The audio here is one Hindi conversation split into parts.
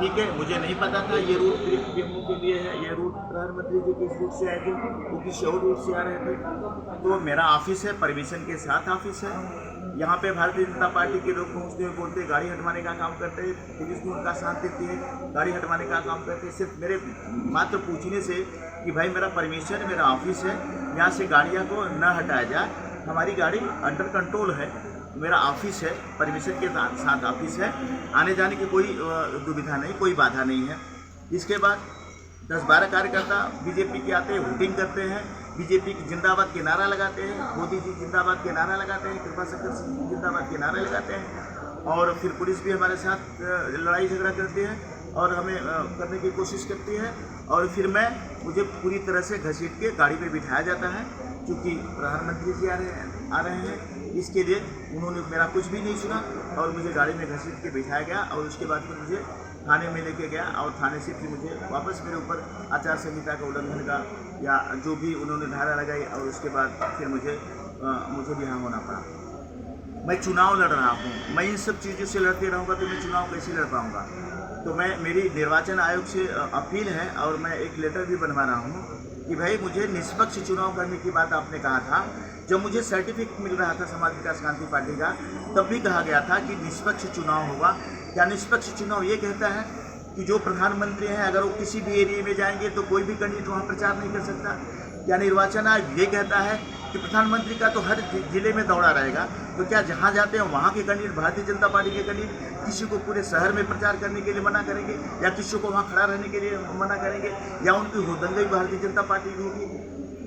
ठीक है, मुझे नहीं पता था ये रूट फिल्मों के लिए है, ये रूट प्रधानमंत्री जी किस रूट से आए थे, वो किसी और रूट से आ रहे थे। तो मेरा ऑफिस है, परमिशन के साथ ऑफिस है। यहाँ पे भारतीय जनता पार्टी के लोग पहुँचते हुए बोलते हैं गाड़ी हटवाने का काम करते हैं, पुलिस भी उनका साथ देती है, गाड़ी हटवाने का काम करते हैं। सिर्फ मेरे मात्र पूछने से कि भाई मेरा परमिशन, मेरा ऑफिस है, यहाँ से गाड़ियाँ को न हटाया जाए, हमारी गाड़ी अंडर कंट्रोल है, मेरा ऑफिस है, परमिशन के साथ ऑफिस है, आने जाने की कोई दुविधा नहीं, कोई बाधा नहीं है। इसके बाद 10-12 कार्यकर्ता बीजेपी के आते हैं, वोटिंग करते हैं, बीजेपी की जिंदाबाद के नारा लगाते हैं, मोदी जी जिंदाबाद के नारा लगाते हैं, कृपा शंकर सिंह जिंदाबाद के नारे लगाते हैं। और फिर पुलिस भी हमारे साथ लड़ाई झगड़ा करती है और हमें करने की कोशिश करती है। और फिर मुझे पूरी तरह से घसीट के गाड़ी पे बिठाया जाता है, क्योंकि प्रधानमंत्री जी आ रहे हैं। इसके लिए उन्होंने मेरा कुछ भी नहीं सुना और मुझे गाड़ी में घसीट के बिठाया गया। और उसके बाद फिर मुझे थाने में लेके गया और थाने से फिर मुझे वापस मेरे ऊपर आचार संहिता का उल्लंघन का या जो भी उन्होंने धारा लगाई, और उसके बाद फिर मुझे भी यहाँ होना पड़ा। मैं चुनाव लड़ रहा हूँ, मैं इन सब चीज़ों से लड़ते रहूँगा तो मैं चुनाव कैसे लड़ पाऊँगा। तो मेरी निर्वाचन आयोग से अपील है और मैं एक लेटर भी बनवा रहा हूँ कि भाई मुझे निष्पक्ष चुनाव करने की बात आपने कहा था। जब मुझे सर्टिफिकेट मिल रहा था समाज विकास क्रांति पार्टी का, तब भी कहा गया था कि निष्पक्ष चुनाव होगा। क्या निष्पक्ष चुनाव ये कहता है कि जो प्रधानमंत्री हैं अगर वो किसी भी एरिया में जाएंगे तो कोई भी कैंडिडेट वहाँ प्रचार नहीं कर सकता? क्या निर्वाचन आयोग ये कहता है कि प्रधानमंत्री का तो हर जिले में दौरा रहेगा? तो क्या जहाँ जाते हैं वहाँ के कैंडिडेट, भारतीय जनता पार्टी के कैंडिडेट किसी को पूरे शहर में प्रचार करने के लिए मना करेंगे, या किसी को वहाँ खड़ा रहने के लिए मना करेंगे, या उनकी हुदंगई भारतीय जनता पार्टी की होगी?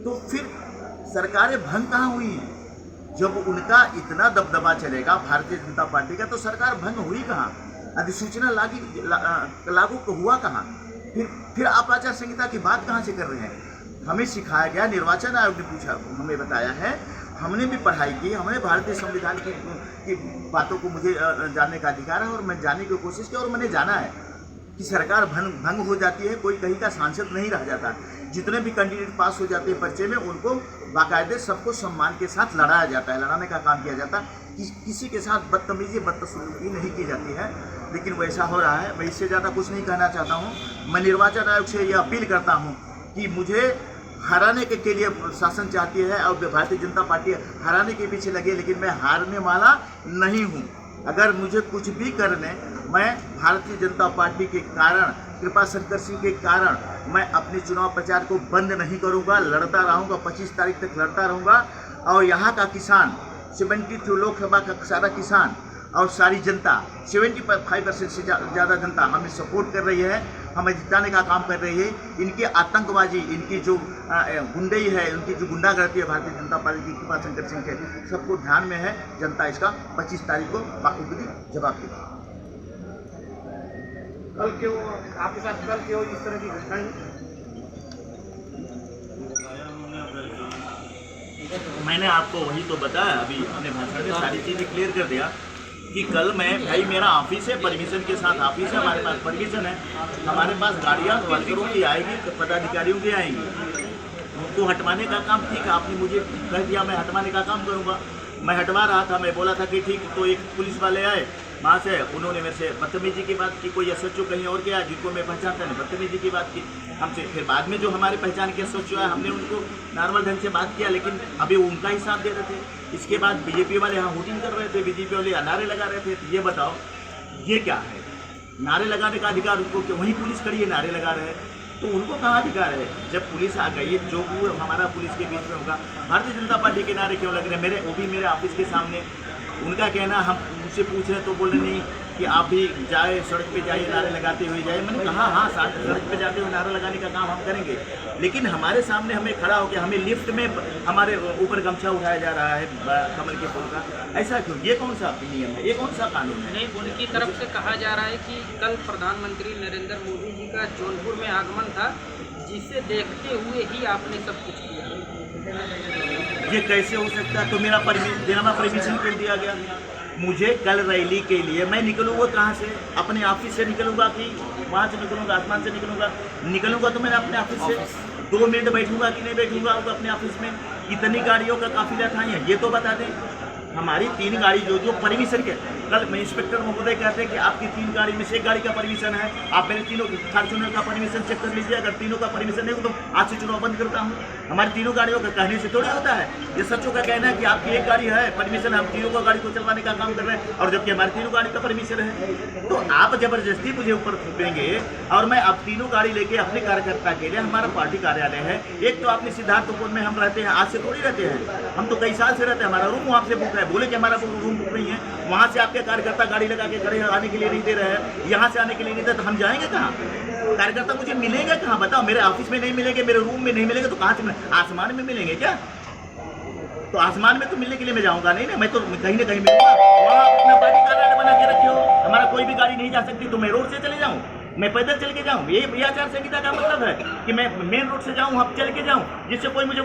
तो फिर सरकारें भंग कहाँ हुई? जब उनका इतना दबदबा चलेगा भारतीय जनता पार्टी का, तो सरकार भंग हुई कहाँ? अधिसूचना लागू हुआ कहाँ? फिर आप आचार संहिता की बात कहाँ से कर रहे हैं? हमें सिखाया गया, निर्वाचन आयोग ने पूछा, हमें बताया है, हमने भी पढ़ाई की, हमने भारतीय संविधान की बातों को मुझे जानने का अधिकार है और मैं जानने की कोशिश की और मैंने जाना है कि सरकार भंग हो जाती है, कोई कहीं का सांसद नहीं रह जाता। जितने भी कैंडिडेट पास हो जाते हैं पर्चे में, उनको बाकायदे सबको सम्मान के साथ लड़ाया जाता है, लड़ाने का काम किया जाता है। किसी के साथ बदतमीजी नहीं की जाती है, लेकिन वैसा हो रहा है। मैं इससे ज़्यादा कुछ नहीं कहना चाहता हूँ। मैं निर्वाचन आयोग से यह अपील करता हूँ कि मुझे हराने के लिए शासन चाहती है और भारतीय जनता पार्टी हराने के पीछे लगी, लेकिन मैं हारने वाला नहीं हूँ। अगर मुझे कुछ भी करने, मैं भारतीय जनता पार्टी के कारण, कृपा शंकर सिंह के कारण, मैं अपने चुनाव प्रचार को बंद नहीं करूँगा, लड़ता रहूँगा, 25 तारीख तक लड़ता रहूँगा। और यहाँ का किसान, 72 लोकसभा का सारा किसान और सारी जनता, 75% से ज़्यादा जनता हमें सपोर्ट कर रही है, हमें जिताने का काम कर रही है। इनकी आतंकबाजी, इनकी जो गुंडई है, उनकी जो गुंडागर्दी है भारतीय जनता पार्टी की, कृपा शंकर सिंह के, सबको ध्यान में है। जनता इसका 25 तारीख को बाखूबी जवाब देगी। कल क्यों आपके साथ इस तरह की घटनाएं? मैंने आपको वही तो बताया अभी अपने भाषण में, सारी चीज़ें क्लियर कर दिया कि कल भाई मेरा ऑफिस है, परमिशन के साथ ऑफिस है, हमारे पास परमिशन है, हमारे पास गाड़ियाँ वर्करों की आएगी, पदाधिकारियों की आएंगी। उनको हटवाने का काम, ठीक है, आपने मुझे कह दिया, मैं हटवाने का काम करूँगा। मैं हटवा रहा था, मैं बोला था कि ठीक, तो एक पुलिस वाले आए वहाँ से, उन्होंने मेरे से बदतमीजी की बात की। कोई एसएचओ कहीं और गया जिनको मैं पहचानता नहीं, बदतमीजी की बात की हमसे। फिर बाद में जो हमारे पहचान के एसएचओ है, हमने उनको नॉर्मल ढंग से बात किया, लेकिन अभी उनका ही साथ दे रहे थे। इसके बाद बीजेपी वाले यहाँ वोटिंग कर रहे थे, बीजेपी वाले नारे लगा रहे थे। ये बताओ ये क्या है? नारे लगाने का अधिकार उनको क्यों? वहीं पुलिस खड़ी है, नारे लगा रहे हैं, तो उनको कहाँ अधिकार है? जब पुलिस आ गई, जो हमारा पुलिस के बीच में होगा, भारतीय जनता पार्टी के नारे क्यों लग रहे हैं? वो भी मेरे ऑफिस के सामने। उनका कहना, हम उनसे पूछ रहे तो बोल रहे नहीं कि आप भी जाए, सड़क पे जाइए, नारे लगाते हुए जाए। मैंने कहा हाँ, सड़क पे जाते हुए नारा लगाने का काम हम करेंगे, लेकिन हमारे सामने हमें खड़ा होकर हमें लिफ्ट में हमारे ऊपर गमछा उठाया जा रहा है कमल के फूल का। ऐसा क्यों? ये कौन सा नियम है? ये कौन सा कानून है? नहीं, उनकी तरफ से कहा जा रहा है कि कल प्रधानमंत्री नरेंद्र मोदी जी का जौनपुर में आगमन था, जिसे देखते हुए ही आपने सब कुछ किया। ये कैसे हो सकता है? तो मेरा परमिशन क्यों दिया गया? मुझे कल रैली के लिए मैं निकलूँगा कहाँ से? अपने ऑफिस से निकलूँगा कि वहाँ से निकलूँगा, आसमान से निकलूँगा तो मैं अपने ऑफिस से 2 मिनट बैठूँगा कि नहीं बैठूँगा अपने ऑफिस में? कितनी गाड़ियों का काफिला था ये तो बता दें। हमारी 3 गाड़ी जो परमिशन के कल में इंस्पेक्टर महोदय कहते हैं कि आपकी 3 गाड़ी में से 1 गाड़ी का परमिशन है, आप मेरे तीनों फॉर्च्यूनर का परमिशन चेक कर लीजिए। अगर तीनों का परमिशन नहीं हो तो आज से चुनाव बंद करता हूँ। हमारी तीनों गाड़ियों का कहने से थोड़ी होता है। ये सचों का कहना है कि आपकी 1 गाड़ी है परमिशन, हम तीनों का गाड़ी को चलवाने का काम कर रहे हैं, और जबकि हमारी तीनों गाड़ी का परमिशन है। तो आप जबरदस्ती मुझे ऊपर थोपेंगे, और मैं अब तीनों गाड़ी लेके अपने कार्यकर्ता के लिए, हमारा पार्टी कार्यालय है, एक तो आपने सिद्धार्थपुर में हम रहते हैं, आज से थोड़ी रहते हैं, हम तो कई साल से रहते हैं, हमारा रूम वहाँ से बुक है। बोले कि हमारा रूम बुक नहीं है, वहाँ से आपके कार्यकर्ता गाड़ी लगा के खड़े आने के लिए नहीं दे रहे हैं, यहाँ से आने के लिए नहीं दे, तो हम जाएंगे कहाँ? कार्यकर्ता मुझे मिलेंगे कहाँ बताओ? मेरे ऑफिस में नहीं मिलेंगे, मेरे रूम में नहीं मिलेंगे, तो कहाँ से मिलेंगे? आसमान में मिलेंगे क्या? तो आसमान में तो मिलने के लिए मैं जाऊँगा नहीं ना, मैं तो कहीं ना कहीं मिलूंगा। वहाँ अपना पार्टी कार्यालय बना के रखे हो, हमारा कोई भी गाड़ी नहीं जा सकती, तो मैं रोड से चले जाऊँ, मैं पैदल चल के जाऊँ? ये आचार संहिता का मतलब है कि मैं मेन रोड से जाऊँ, वहाँ चल के जाऊँ, जिससे कोई मुझे